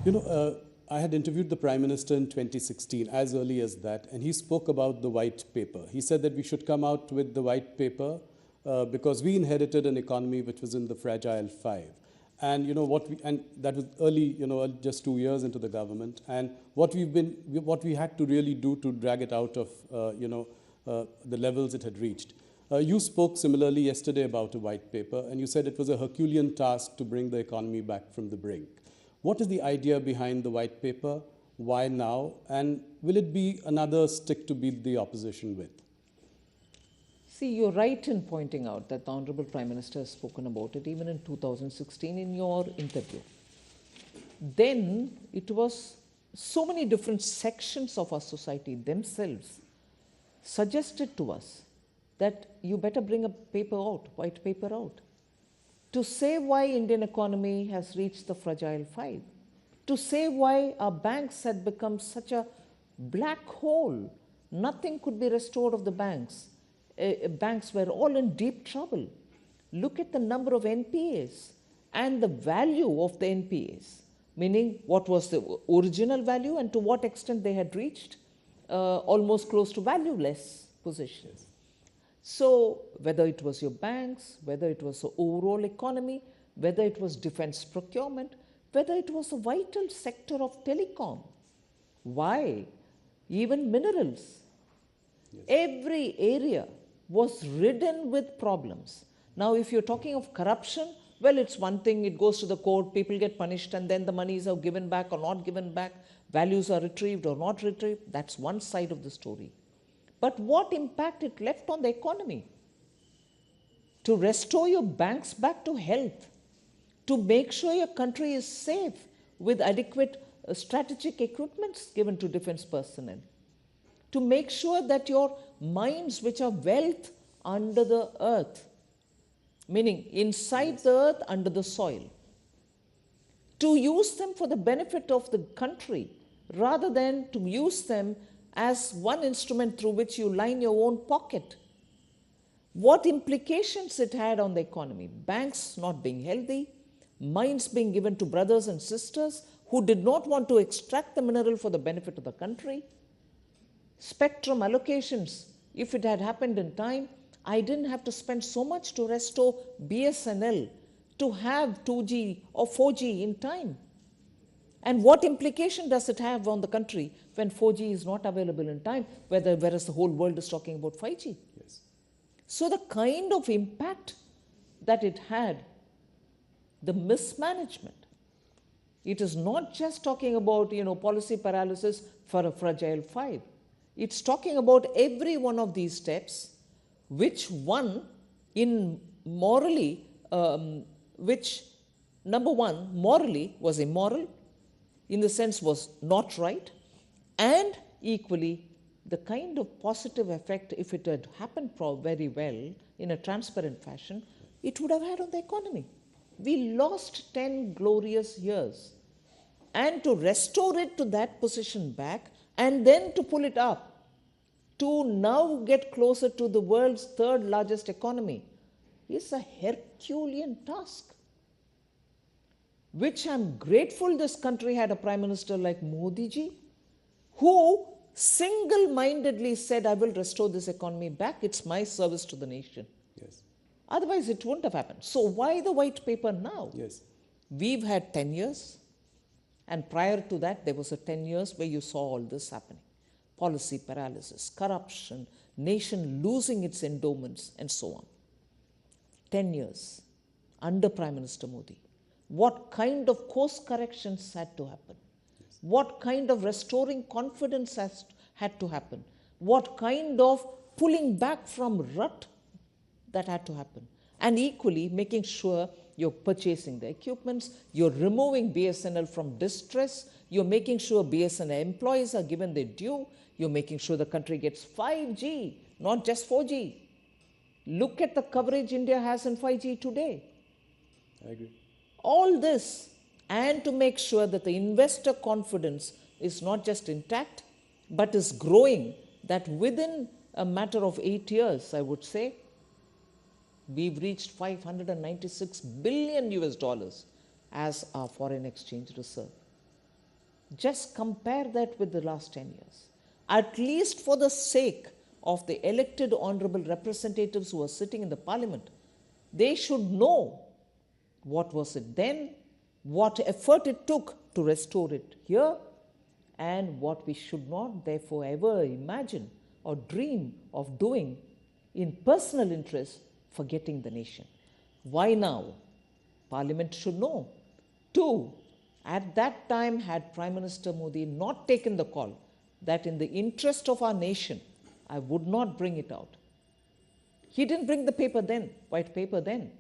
I had interviewed the Prime Minister in 2016, as early as that, and he spoke about the white paper. He said that we should come out with the white paper because we inherited an economy which was in the fragile five. And and that was early, just 2 years into the government. And what we had to really do to drag it out of, the levels it had reached. You spoke similarly yesterday about a white paper, and you said it was a Herculean task to bring the economy back from the brink. What is the idea behind the white paper? Why now? And will it be another stick to beat the opposition with? See, you're right in pointing out that the Honorable Prime Minister has spoken about it even in 2016 in your interview. Then it was so many different sections of our society themselves suggested to us that you better bring a paper out, white paper out, to say why Indian economy has reached the fragile five, to say why our banks had become such a black hole. Nothing could be restored of the banks. Banks were all in deep trouble. Look at the number of NPAs and the value of the NPAs, meaning what was the original value and to what extent they had reached almost close to valueless positions. So whether it was your banks, whether it was the overall economy, whether it was defense procurement, whether it was a vital sector of telecom, why? Even minerals. Yes. Every area was ridden with problems. Now, if you're talking of corruption, well, it's one thing, it goes to the court, people get punished, and then the monies are given back or not given back, values are retrieved or not retrieved. That's one side of the story. But what impact it left on the economy? To restore your banks back to health, to make sure your country is safe with adequate strategic equipments given to defense personnel, to make sure that your mines, which are wealth under the earth, meaning inside the earth, under the soil, to use them for the benefit of the country rather than to use them as one instrument through which you line your own pocket. What implications it had on the economy? Banks not being healthy, mines being given to brothers and sisters who did not want to extract the mineral for the benefit of the country. Spectrum allocations, if it had happened in time, I didn't have to spend so much to restore BSNL to have 2G or 4G in time. And what implication does it have on the country when 4G is not available in time, whereas the whole world is talking about 5G? Yes. So the kind of impact that it had, the mismanagement, it is not just talking about policy paralysis for a fragile five. It's talking about every one of these steps, which one in morally, which number one morally was immoral, in the sense was not right, and equally the kind of positive effect, if it had happened very well in a transparent fashion, it would have had on the economy. We lost 10 glorious years, and to restore it to that position back and then to pull it up to now get closer to the world's third largest economy is a Herculean task, which I'm grateful this country had a Prime Minister like Modi ji, who single-mindedly said, I will restore this economy back. It's my service to the nation. Yes. Otherwise, it wouldn't have happened. So why the white paper now? Yes. We've had 10 years. And prior to that, there was a 10 years where you saw all this happening. Policy paralysis, corruption, nation losing its endowments, and so on. 10 years under Prime Minister Modi. What kind of course corrections had to happen? Yes. What kind of restoring confidence had to happen? What kind of pulling back from rut that had to happen? And equally, making sure you're purchasing the equipments, you're removing BSNL from distress, you're making sure BSNL employees are given their due, you're making sure the country gets 5G, not just 4G. Look at the coverage India has in 5G today. I agree. All this, and to make sure that the investor confidence is not just intact, but is growing, that within a matter of 8 years, I would say, we've reached $596 billion as our foreign exchange reserve. Just compare that with the last 10 years. At least for the sake of the elected honorable representatives who are sitting in the parliament, they should know what was it then, what effort it took to restore it here, and what we should not therefore ever imagine or dream of doing in personal interest, forgetting the nation. Why now? Parliament should know. 2, at that time, had Prime Minister Modi not taken the call that in the interest of our nation, I would not bring it out. He didn't bring the paper then, white paper then,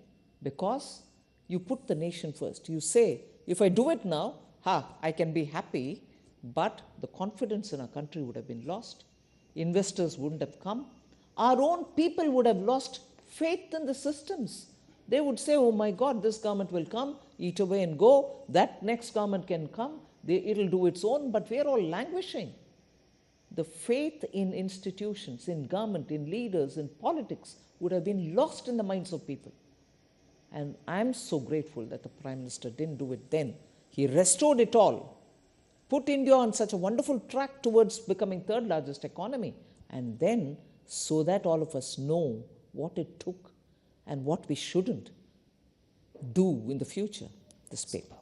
because you put the nation first. You say, if I do it now, I can be happy, but the confidence in our country would have been lost. Investors wouldn't have come. Our own people would have lost faith in the systems. They would say, oh my God, this government will come, eat away and go. That next government can come. It'll do its own, but we're all languishing. The faith in institutions, in government, in leaders, in politics would have been lost in the minds of people. And I'm so grateful that the Prime Minister didn't do it then. He restored it all, put India on such a wonderful track towards becoming third largest economy, and then so that all of us know what it took and what we shouldn't do in the future, this paper.